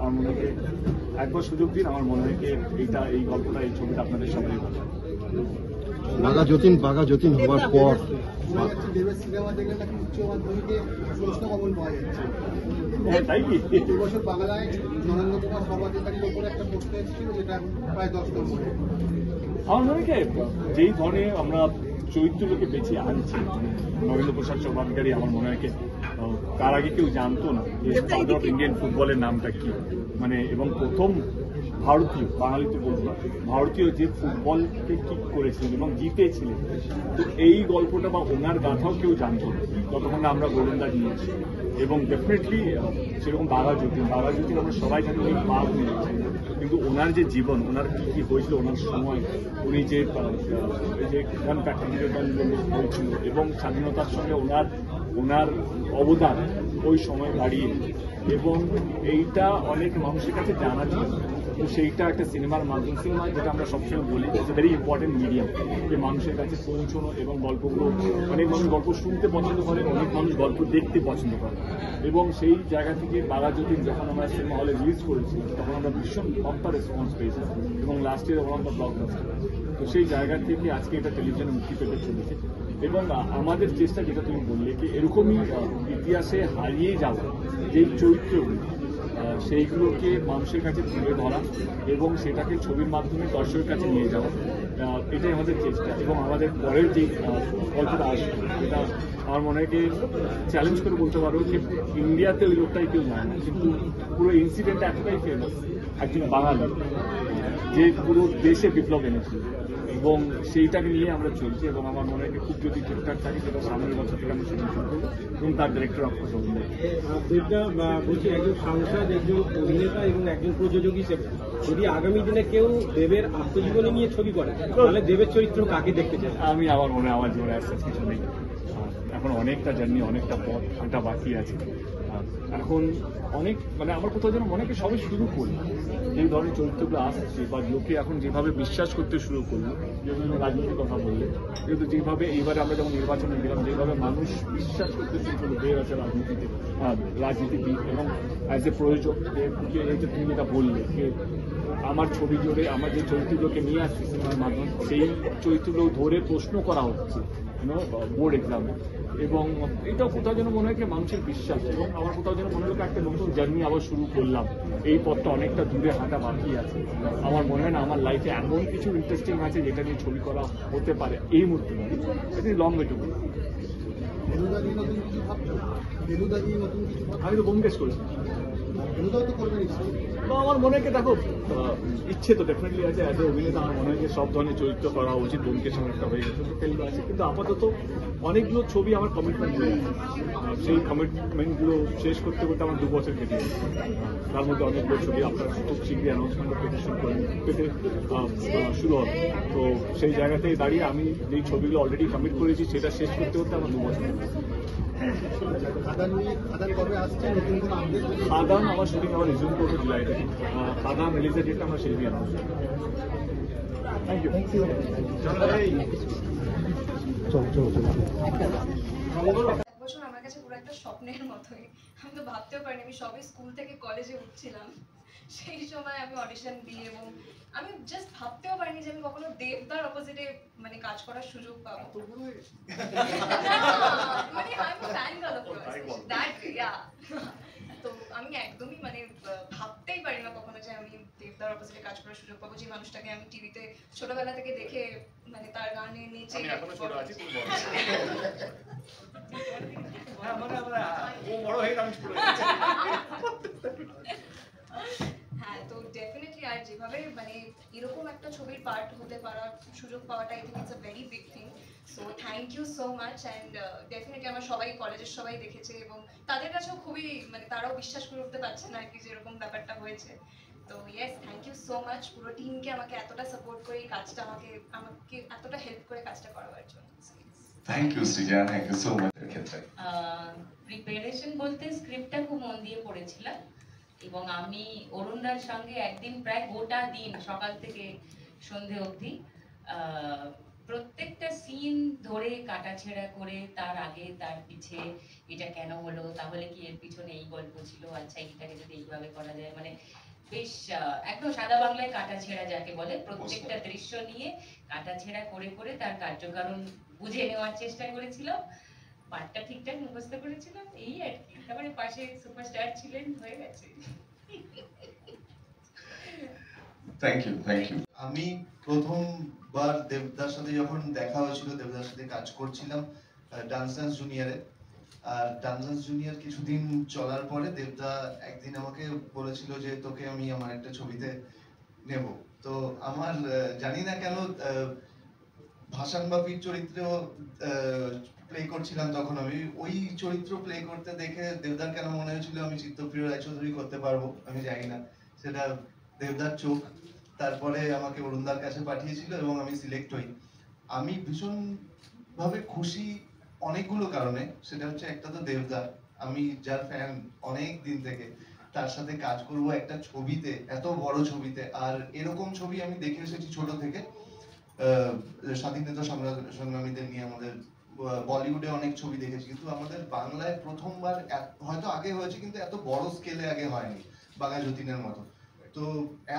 আমার মনে হয় একবার সুযোগ দিন, আমার মনে হয় এই গল্পটা, এই ছবিটা আপনাদের সবাই ভালো। বাঘা যতীন হওয়ার পর তাই কি এবছর বাংলায় নরেন্দ্র কুমার সর্বাধিকারীর উপরে একটা প্রশ্ন এসেছিল, যেটা প্রায় 10 নম্বরে। আমার মনে হয় যেই ধরনের আমরা চরিত্রগুলোকে বেছে আনছি, নরেন্দ্র প্রসাদ সর্বাধিকারী আমার মনে হয় তার আগে কেউ জানতো না যে ফাদার অফ ইন্ডিয়ান ফুটবলের নামটা কি, মানে এবং প্রথম ভারতীয়, বাঙালি তো বলবো না, ভারতীয় যে ফুটবলকে কিক করেছিলেন এবং জিতেছিলেন। তো এই গল্পটা বা ওনার গাথাও কেউ জানতো না ততক্ষণ আমরা গোলন্দাজ নিয়েছি। এবং ডেফিনেটলি সেরকম বাঘা যতীন আমরা সবাই জানি উনি বাঘ নিয়েছেন, কিন্তু ওনার যে জীবন, ওনার কি কি হয়েছিল ওনার সময়, উনি যে গান ফ্যাক্টরিতে হয়েছিল এবং স্বাধীনতার সঙ্গে ওনার অবদান ওই সময় দাঁড়িয়ে, এবং এইটা অনেক মানুষের কাছে জানা ছিল। তো সেইটা একটা সিনেমার মাধ্যম, সিনেমা যেটা আমরা সবসময় বলি it's a very important medium, যে মানুষের কাছে পৌঁছানো এবং গল্পগুলো, অনেক মানুষ গল্প শুনতে পছন্দ করে, অনেক মানুষ গল্প দেখতে পছন্দ করে। এবং সেই জায়গা থেকে বাঘা যতীন যখন আমরা সিনেমা হলে রিলিজ করেছি তখন আমরা ভীষণ বাম্পার রেসপন্স পেয়েছি এবং last year one of the blockbuster. তো সেই জায়গা থেকে আজকে এটা টেলিভিশনে মুক্তি পেতে চলেছে। এবং আমাদের চেষ্টা, যেটা তুমি বললে, কি এরকমই ইতিহাসে হারিয়ে যাওয়া যেই চরিত্রগুলো, সেইগুলোকে মানুষের কাছে তুলে ধরা এবং সেটাকে ছবির মাধ্যমে দর্শকের কাছে নিয়ে যাওয়া, এটাই আমাদের চেষ্টা। এবং আমাদের পরের যে গল্পটা আসবে, এটা আমার মনে হয় চ্যালেঞ্জ করে বলতে পারবো যে ইন্ডিয়াতে ওই লোকটাই কেউ জানে না, কিন্তু পুরো ইনসিডেন্টটা এতটাই ফেমাস, একজন বাঙালি যে পুরো দেশে বিপ্লব এনেছিল, এবং সেইটাকে নিয়ে আমরা চলছি। এবং আমার মনে হয় খুব যদি ঠিকঠাক থাকে সেটা সামনের বছর থেকে আমরা শুটিং শুরু করবো এবং তার ডিরেক্টর অফকোর্স অভিনয় বলছি, একজন সাংসদ, একজন অভিনেতা এবং একজন প্রযোজক হিসেবে যদি আগামী দিনে কেউ দেবের আত্মজীবনী নিয়ে ছবি করে, তাহলে দেবের চরিত্র কাকে দেখতে চায়? আমি আমার মনে হয় আমার জোরে আসছে কিছু নেই, এখন অনেকটা জার্নি, অনেকটা পথ এটা বাকি আছে। এখন অনেক আমার কোথাও যেন মনে হয় সবাই শুরু করলো, এই ধরনের চরিত্রগুলো আসছে বা লোকে এখন যেভাবে বিশ্বাস করতে শুরু করলো, যেগুলো রাজনীতির কথা বললে, কিন্তু যেভাবে এইবারে আমরা যখন নির্বাচনে দিলাম, যেভাবে মানুষ বিশ্বাস করতে শুরু করলো দেব আছে রাজনীতিবিদ এবং অ্যাজ এ প্রয়োজক, এই যে তুমি যেটা বললে যে আমার ছবি জোরে আমার যে চরিত্রগুলোকে নিয়ে আসছে সিনেমার মাধ্যমে, সেই চরিত্রগুলো ধরে প্রশ্ন করা হচ্ছে বোর্ড এক্সামে, এবং এটাও কোথাও যেন মনে হয় মানুষের বিশ্বাস, এবং আমার কোথাও যেন মনে হলো একটা নতুন জার্নি আবার শুরু করলাম। এই পথটা অনেকটা দূরে হাঁটা বাকি আছে। আমার মনে হয় না আমার লাইফে এমন কিছু ইন্টারেস্টিং আছে যেটা নিয়ে ছবি করা হতে পারে এই মুহূর্তে, এটা লং ওয়ে টু গো। আমি তো বোমকেশ করেছি, আমার মনে হয় দেখো ইচ্ছে তো ডেফিনেটলি আছে, অ্যাজ এ অভিনেতা আমার মনে হয় সব ধরনের চরিত্র করা উচিত। বোমকেশ আমার একটা হয়ে গেছে, তো তেলুগু আছে, কিন্তু আপাতত অনেকগুলো ছবি আমার কমিটমেন্ট হয়ে আছে, সেই কমিটমেন্টগুলো শেষ করতে করতে আমার 2 বছর কেটে গেছে। তার মধ্যে অনেকগুলো ছবি আপনার খুব শীঘ্রই অ্যানাউন্সমেন্ট পেতে শুরু হবে। তো সেই জায়গাতেই দাঁড়িয়ে আমি যেই ছবিগুলো অলরেডি কমিট করেছি সেটা শেষ করতে করতে আমার 2 বছর কেটে গেছে। খাদান আমার শুটিং আবার রিজিউম করবো জুলাই থেকে। খাদান রিলিজের ডেটটা আমরা সেই দিয়ে আনাউন্স করবো। Thank you. বছর আমার কাছে পুরো একটা স্বপ্নের মতোই, আমি তো ভাবতেও পারিনি। আমি সবে স্কুল থেকে কলেজে উঠছিলাম, সেই সময় আমি অডিশন দিই, এবং আমি জাস্ট ভাবতেও পারিনি যে আমি কখনো দেবদার অপোজিটে কাজ করার সুযোগ পাবো। তো আমি একদমই ভাবতেই পারি না কখনো যে আমি দেবদার অপোজিটে কাজ করার সুযোগ পাবো, যে মানুষটাকে আমি টিভিতে ছোটবেলা থেকে দেখে তার গানে নেচে। হ্যাঁ, তো ডেফিনেটলি আর যেভাবে এরকম একটা ছবির পার্ট হতে পারার সুযোগ পাওয়াটা, I think it's a very big thing. So thank you so much. And definitely আমার সবাই কলেজের সবাই দেখেছে, এবং তাদের কাছেও খুবই তারাও বিশ্বাস করে উঠতে পারছে না আর কি যে এরকম ব্যাপারটা হয়েছে। তো yes, thank you so much পুরো টিমকে, আমাকে এতটা সাপোর্ট করে এই কাজটা, আমাকে এতটা হেল্প করে কাজটা করাবার জন্য। Thank you Srija, thank you so much. Preparation বলতে স্ক্রিপ্টটা খুব মন দিয়ে পড়েছিলাম, এবং আমি অরুণদার সঙ্গে একদিন প্রায় গোটা দিন সকাল থেকে সন্ধে অবধি প্রত্যেকটা সিন ধরে কাটাছেঁড়া করে তার আগে তার পিছে এটা কেন হলো, তাহলে কি এর পিছনে এই গল্প ছিল, আচ্ছা এইটাকে যদি এইভাবে করা যায়, মানে বেশ একদম সাদা বাংলায় কাটাছেঁড়া যাকে বলে, প্রত্যেকটা দৃশ্য নিয়ে কাটাছেঁড়া করে করে তার কার্যকারণ বুঝে নেওয়ার চেষ্টা করেছিলাম। পাঠটা ঠিকঠাক মুখস্থ করেছিলাম, এই আর কি। তারপরে পাশে সুপারস্টার ছিলেন, হয়ে গেছে। থ্যাংক ইউ আমি প্রথমবার দেবদার সাথে যখন দেখা হয়েছিল, দেবদার সাথে কাজ করছিলাম ডান্স জুনিয়রে। আর ডান্স জুনিয়র কিছুদিন চলার পরে দেবদা একদিন আমাকে বলেছিল যে তোকে আমি আমার একটা ছবিতে নেব। তো আমার জানি না কেন ভাসান বাপির চরিত্রেও প্লে করছিলাম তখন। আমি ওই চরিত্র প্লে করতে দেখে দেবদার কেন মনে হয়েছিল আমি চিত্তপ্রিয় রায়চৌধুরী করতে পারবো, আমি জানি না, সেটা দেবদার চোখ। তারপরে আমাকে অরুণদার কাছে পাঠিয়েছিল এবং আমি সিলেক্ট হই। আমি ভীষণ ভাবে খুশি অনেকগুলো কারণে। সেটা হচ্ছে, একটা তো দেবদা, আমি যার ফ্যান অনেক দিন থেকে, তার সাথে কাজ করব একটা ছবিতে, এত বড় ছবিতে। আর এরকম ছবি আমি দেখে এসেছি ছোট থেকে, স্বাধীনতা সংগ্রামীদের নিয়ে আমাদের বলিউডে অনেক ছবি দেখেছি, কিন্তু আমাদের বাংলায় প্রথমবার, হয়তো আগে হয়েছে কিন্তু এত বড় স্কেলে আগে হয়নি বাঘা যতীনের মতো। তো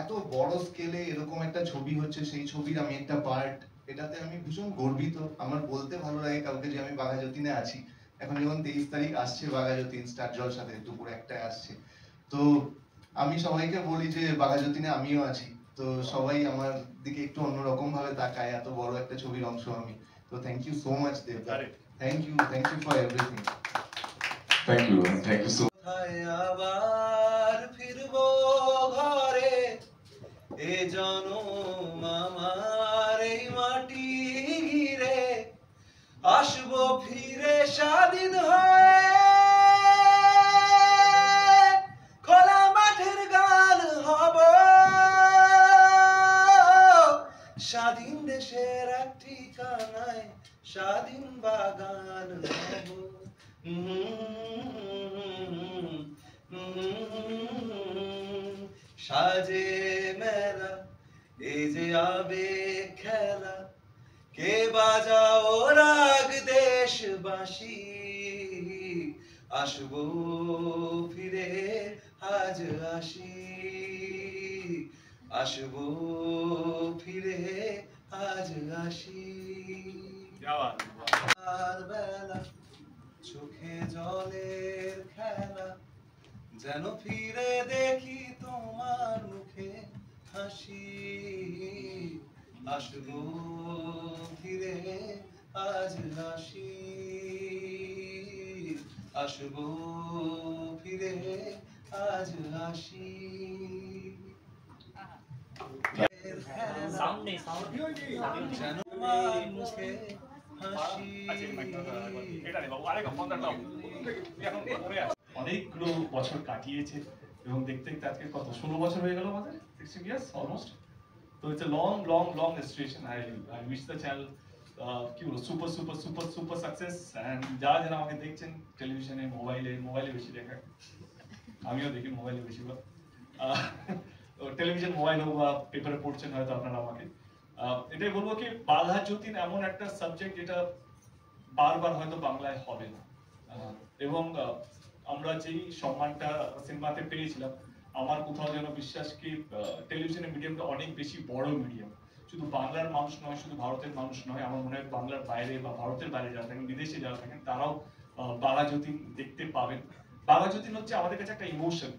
এত বড় স্কেলে এরকম একটা ছবি হচ্ছে, সেই ছবির আমি একটা পার্ট, এটাতে আমি ভীষণ গর্বিত। আমার বলতে ভালো লাগে কাউকে যে আমি বাঘা যতীনে আছি। এখন যেমন 23 তারিখ আসছে বাঘা যতীন স্টার জলসাতে, দুপুর 1টায় আসছে। তো আমি সবাইকে বলি যে বাঘা যতীনে আমিও আছি। তো সবাই আমার দিকে একটু অন্যরকম ভাবে তাকায়, এত বড় একটা ছবির অংশ আমি। তো থ্যাংক ইউ সো মাচ দেবদা, thank you for everything. Thank you so আবার ফিরবো ঘরে, এ জনম আমার এই মাটি ঘিরে, আসবো ফিরে স্বাধীন হয়ে, খোলা মাঠের গান হব, স্বাধীন দেশের এক ঠিকানায় স্বাধীন বাগান হব। সাজে মেলা এই যে আবেগ খেলা, কে বাজাও রাগ দেশবাসী, আসবো ফিরে আজ আসি, আসবো ফিরে আজ আসি। আর বেলা চোখে জলের খেলা, যেন ফিরে দেখি তোমার মুখে হাসি, আসবো ফিরে আজ আসি, আসবো ফিরে আজ আসি। যেন তোমার মুখে হাসি। অনেকগুলো বছর কাটিয়েছে এবং দেখতে দেখতে আজকে কত 16 বছর হয়ে গেল আমাদের, 16 ইয়ার্স অলমোস্ট। তো it's a long station. I wish the channel কি বলবো super super super super success. And যারা যারা আমাকে দেখছেন টেলিভিশনে, মোবাইলে বেশি দেখা, আমিও দেখি মোবাইলে বেশিরভাগ, টেলিভিশন মোবাইল হোক বা পেপারে পড়ছেন হয়তো আপনারা আমাকে। এটাই বলবো কি, বাঘা যতীন এমন একটা সাবজেক্ট যেটা বারবার হয়তো বাংলায় হবে না, এবং আমরা যেই সম্মানটা সিনেমাতে পেয়েছিলাম, আমার কোথাও যেন বিশ্বাস কি টেলিভিশনের মিডিয়ামটা অনেক বেশি বড় মিডিয়াম। শুধু বাংলার মানুষ নয়, শুধু ভারতের মানুষ নয়, আমার মনে হয় বাংলার বাইরে বা ভারতের বাইরে যারা থাকেন, বিদেশে যারা থাকেন, তারাও বাঘা যতীন দেখতে পাবেন। বাঘা যতীন হচ্ছে আমাদের কাছে একটা ইমোশন,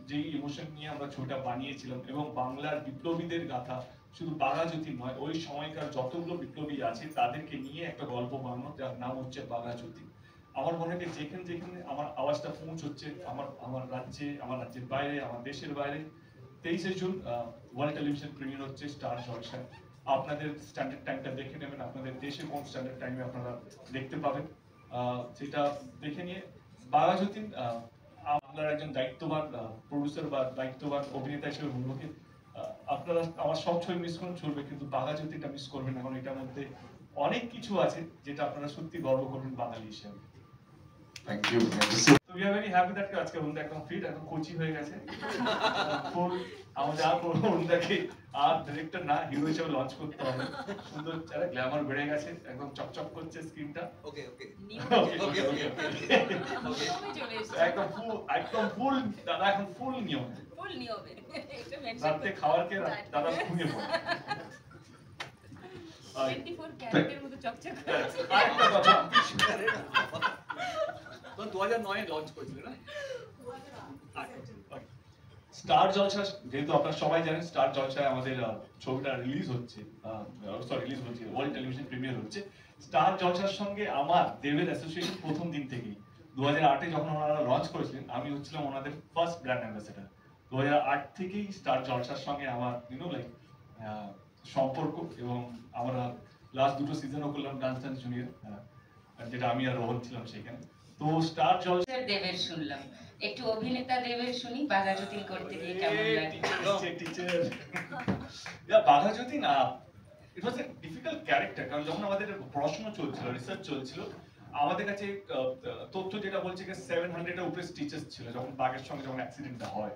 যেই ইমোশন নিয়ে আমরা ছবিটা বানিয়েছিলাম, এবং বাংলার বিপ্লবীদের গাথা শুধু বাঘা যতীন নয়, ওই সময়কার যতগুলো বিপ্লবী আছে তাদেরকে নিয়ে একটা গল্প বানানো, যার নাম হচ্ছে বাঘা যতীন। আমার মনে হয় যেখানে যেখানে আমার আওয়াজটা পৌঁছচ্ছে, আমার রাজ্যে, আমার রাজ্যের বাইরে, আমার দেশের বাইরে, 23শে জুন ওয়ার্ল্ড টেলিভিশন প্রিমিয়ার হচ্ছে স্টার জলসায়। আপনাদের স্ট্যান্ডার্ড টাইমটা দেখে নেবেন, আপনাদের দেশে কোন স্ট্যান্ডার্ড টাইমে আপনারা দেখতে পাবেন, সেটা দেখে নিয়ে বাঘা যতীন বাংলার একজন দায়িত্ববান প্রডিউসার বা দায়িত্ববান অভিনেতা হিসেবে বলবো কি, আপনারা আমার সব ছবি মিস করুন চলবে, কিন্তু বাঘা যতীনটা মিস করবেন না, কারণ এটার মধ্যে অনেক কিছু আছে যেটা আপনারা সত্যি গর্ব করবেন বাঙালি হিসেবে। থ্যাংক ইউ তো we are very happy that আজকে অরুণদা একদম ফিট, একদম কোচি হয়ে গেছে। ফুল আমাদের আর অরুণদাকে আর ডিরেক্টর না হিরো হিসেবে লঞ্চ করতে হবে। সুন্দর একটা গ্ল্যামার বেড়ে গেছে, একদম চকচক করছে স্ক্রিনটা। ওকে ওকে একদম ফুল দাদা, এখন ফুল নিয়ম। ফুল নিয়মে এটা মেনশন রাতে খাওয়ার কে দাদা ঘুমিয়ে পড়ে। 24 ক্যারেটের মতো চকচক করছে। আরেকটা কথা, তো 2009 লঞ্চ করেছিল না? স্টার জলসা, যেহেতু আপনারা সবাই জানেন স্টার জলসায় আমাদের ছবিটা রিলিজ হচ্ছে, ওয়ার্ল্ড টেলিভিশন প্রিমিয়ার হচ্ছে। স্টার জলসার সঙ্গে আমার দেবের অ্যাসোসিয়েশন প্রথম দিন থেকেই 2008-এ যখন ওনারা লঞ্চ করেছিলেন, আমি হচ্ছিলাম ওনাদের ফার্স্ট ব্র্যান্ড অ্যাম্বাসেডর। 2008 থেকেই স্টার জলসার সঙ্গে আমার সম্পর্ক, এবং আমরা লাস্ট দুটো সিজনও করলাম ডান্স জুনিয়র, যেটা আমি আর রোহন ছিলাম সেখানে। তো স্টার জলসা দেবের শুনলাম, একটু অভিনেতা দেবের শুনি, বাঘাযতীন করতে গিয়ে কেমন লাগে? টিচার বাঘাযতীন ইট ওয়াজ এ ডিফিকাল্ট ক্যারেক্টার, কারণ যখন আমাদের পড়াশোনা চলছিল, রিসার্চ চলছিল, আমাদের কাছে তথ্য যেটা বলছে যে 700-এর উপরে স্টিচেস ছিল যখন বাঘের সঙ্গে যখন অ্যাক্সিডেন্টটা হয়।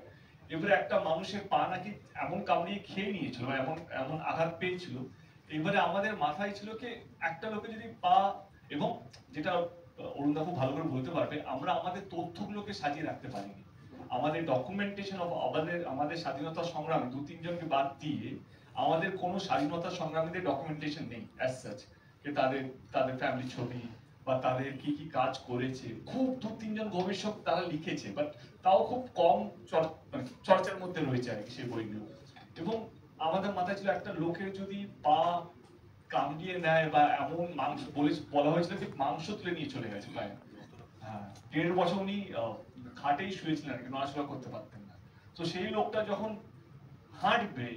এবারে একটা মানুষের পা নাকি এমন কামড়িয়ে খেয়ে নিয়েছিল, এমন আঘাত পেয়েছিল। এবারে আমাদের মাথায় ছিল কি একটা লোকে যদি পা, এবং যেটা অরুণদা খুব ভালো করে বলতে পারবে, আমরা আমাদের তথ্যগুলোকে সাজিয়ে রাখতে পারিনি। আমাদের ডকুমেন্টেশন অফ আমাদের স্বাধীনতা সংগ্রামী 2-3 জনকে বাদ দিয়ে আমাদের কোনো স্বাধীনতা সংগ্রামীদের ডকুমেন্টেশন নেই অ্যাজ সাচ, যে তাদের ফ্যামিলি ছবি বা তাদের কি কি কাজ করেছে। খুব 2-3 জন গবেষক তারা লিখেছে, বাট তাও খুব কম চর্চার মধ্যে রয়েছে আর কি সেই বইগুলো। এবং আমাদের মাথায় ছিল একটা লোকের যদি পা কামড়িয়ে নেয় বা এমন মাংস বলা হয়েছিল যে মাংস তুলে নিয়ে চলে গেছে প্রায়। হ্যাঁ, 1.5 বছর উনি খাটেই শুয়েছিলেন আর কি, নড়াচড়া করতে পারতেন না। তো সেই লোকটা যখন হাঁটবে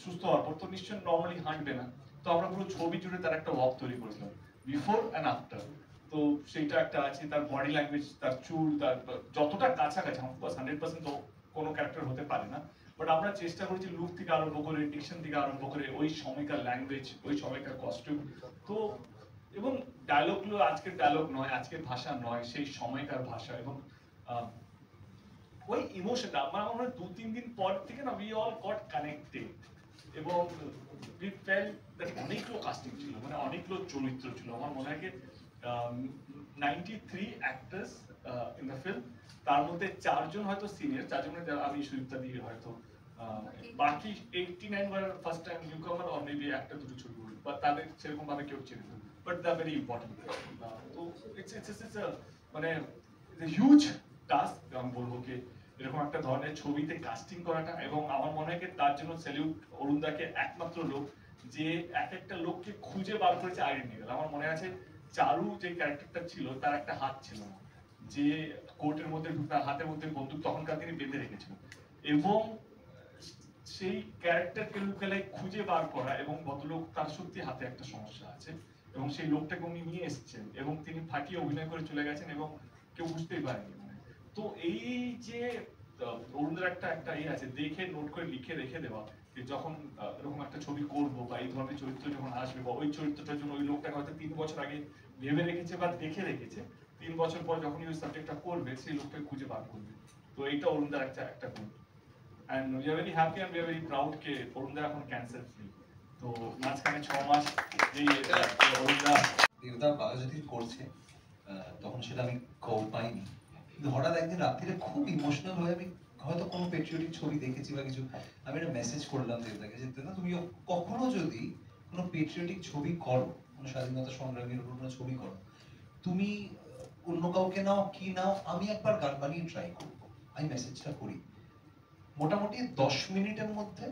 সুস্থ হওয়ার পর, তো নিশ্চয়ই নর্মালি হাঁটবে না। তো আমরা পুরো ছবি জুড়ে তার একটা ওয়াক তৈরি করেছিলাম, বিফোর অ্যান্ড আফটার। তো সেইটা একটা আছে, তার বডি ল্যাঙ্গুয়েজ, তার চুল, তার যতটা কাছাকাছি, অফকোর্স 100% তো কোনো ক্যারেক্টার হতে পারে না, বাট আমরা চেষ্টা করেছি লুক থেকে আরম্ভ করে, ডিকশন থেকে আরম্ভ করে, ওই সময়কার ল্যাঙ্গুয়েজ, ওই সময়কার কস্টিউম। তো এবং ডায়লগগুলো আজকের ডায়লগ নয়, আজকের ভাষা নয়, সেই সময়কার ভাষা। এবং ওই ইমোশনটা আমার মনে হয় 2-3 দিন পর থেকে না উই অল গট কানেক্টেড, এবং উই ফেল্ট দ্যাট অনেকগুলো কাস্টিং ছিল, মানে অনেকগুলো চরিত্র ছিল। আমার মনে হয় 93 অ্যাক্টর্স ইন দ্য ফিল্ম, তার মধ্যে 4 জন হয়তো সিনিয়র, 4 জনের আমি সুযুক্তা দিয়ে হয়তো, বাকি 89 were first time newcomer, or maybe একটা দুটো ছবি করবে, বা তাদের সেরকম ভাবে কেউ চেনে না, বাট দা ভেরি ইম্পর্টেন্ট। তো ইটস মানে হিউজ টাস্ক আমি বলবো কি এরকম একটা ধরনের ছবিতে কাস্টিং করাটা। এবং আমার মনে হয় তার জন্য স্যালিউট অরুণদাকে, একমাত্র লোক যে এক একটা লোককে খুঁজে বার করেছে আইডেন্টিটি। আমার মনে আছে চারু যে ক্যারেক্টারটা ছিল, তার একটা হাত ছিল না, যে কোর্টের মধ্যে তার হাতের মধ্যে বন্দুক তখনকার দিনে বেঁধে রেখেছিল, এবং সেই ক্যারেক্টারকে লুকালাই খুঁজে বার করা, এবং ভদ্রলোক তার সত্যি হাতে একটা সমস্যা আছে, এবং সেই লোকটাকে উনি নিয়ে এসেছেন, এবং তিনি ফাটিয়ে অভিনয় করে চলে গেছেন, এবং কেউ বুঝতেই পারেনি। তো এই যে অরুণদের একটা ইয়ে আছে, দেখে নোট করে লিখে রেখে দেওয়া, যে যখন এরকম একটা ছবি করবো বা এই ধরনের চরিত্র যখন আসবে, বা ওই চরিত্রটার জন্য ওই লোকটাকে হয়তো 3 বছর আগে ভেবে রেখেছে বা দেখে রেখেছে, 3 বছর পর যখন ওই সাবজেক্টটা করবে, সেই লোকটাকে খুঁজে বার করবে। তো এইটা অরুণদার একটা গুণ। And we are very happy and we are very proud কে অরুণদা এখন ক্যান্সার ফ্রি। তো মাঝখানে 6 মাস এই অরুণদা দেবদা বাঘাযতীন করছে, তখন সেটা আমি খবর পাইনি, কিন্তু হঠাৎ একদিন রাত্রিরে খুব ইমোশনাল হয়ে, আমি হয়তো কোনো পেট্রিয়টিক ছবি দেখেছি বা কিছু, আমি একটা মেসেজ করলাম দেবদাকে যে দাদা তুমি কখনো যদি কোনো পেট্রিয়টিক ছবি করো, কোনো স্বাধীনতা সংগ্রামীর উপর কোনো ছবি করো, তুমি অন্য কাউকে নাও কি নাও, আমি একবার গান বানিয়ে ট্রাই করবো। আমি মেসেজটা করি, মোটামুটি 10 মিনিটের মধ্যে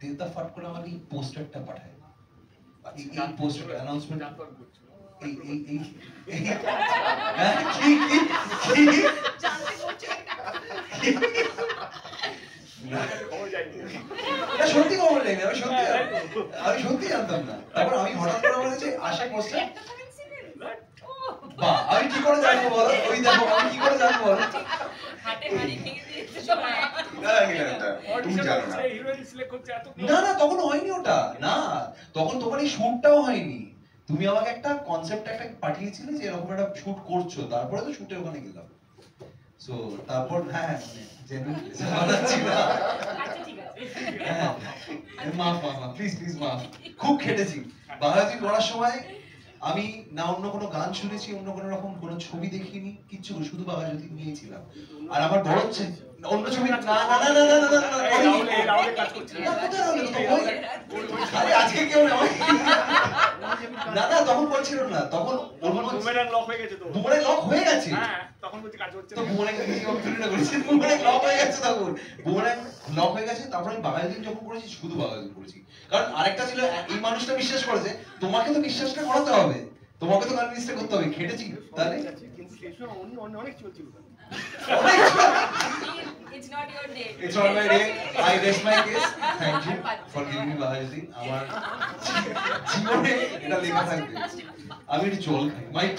দেবদা ফাট করে আমাকে এই পোস্টারটা পাঠায়। এই পোস্টার অ্যানাউন্সমেন্ট এই সত্যি খবর যায়নি, আমি সত্যি জানতাম না। তারপর আমি হঠাৎ করে আমার কাছে আসে পোস্টার, বাহ আমি কি করে জানবো বলো, ওই দেখো আমি কি করে জানবো বলো, না না তখন হয়নি ওটা, না তখন তোমার এই শুটটাও হয়নি, তুমি আমাকে একটা কনসেপ্ট একটা পাঠিয়েছিলে যে এরকম একটা শুট করছো, তারপরে তো শুটে ওখানে গেলাম। সো তারপর হ্যাঁ মানে জেনুইনলি বানাচ্ছি না। আচ্ছা ঠিক আছে হ্যাঁ, মাফ প্লিজ মাফ। খুব খেটেছি বাঘাযতীন করার সময়। আমি না অন্য কোনো গান শুনেছি, অন্য কোনো রকম কোনো ছবি দেখিনি, কিচ্ছু না, শুধু বাঘাযতীন নিয়েছিলাম। আর আমার বড় হচ্ছে অন্য ছবি না না না না না না না না রাহুলে কাজ করছে না, কোথায় রাহুল? তো ওই- আরে আজকে কেউ না ওই- না না তখন বলছিল না, তখন বুমেরাং লক হয়ে গেছে তো বুমরাং লক হয়ে গেছে। হ্যাঁ তখন বলছি কাজ হচ্ছে তো না। বুমরাং কি আমি তুলনা করেছি, বুমরাং লক হয়ে গেছে তখন, বুমরাং লক হয়ে গেছে। তারপর আমি বাঘাযতীন যখন করেছি শুধু বাঘাযতীন করেছি। কারণ আরেকটা ছিল এই মানুষটা বিশ্বাস করেছে, তোমাকে তো বিশ্বাসটা করাতে হবে, তোমাকে তো কনভিন্সটা করতে হবে, খেটেছি তাহলে। কিন্তু সেই সময় অনেক চলছিল It's not your day. It's not my day. I rest my case. Thank you for giving me Baghajatin. আমার জীবনে এটা লেখা থাকবে। আমি একটু জল খাই মাইক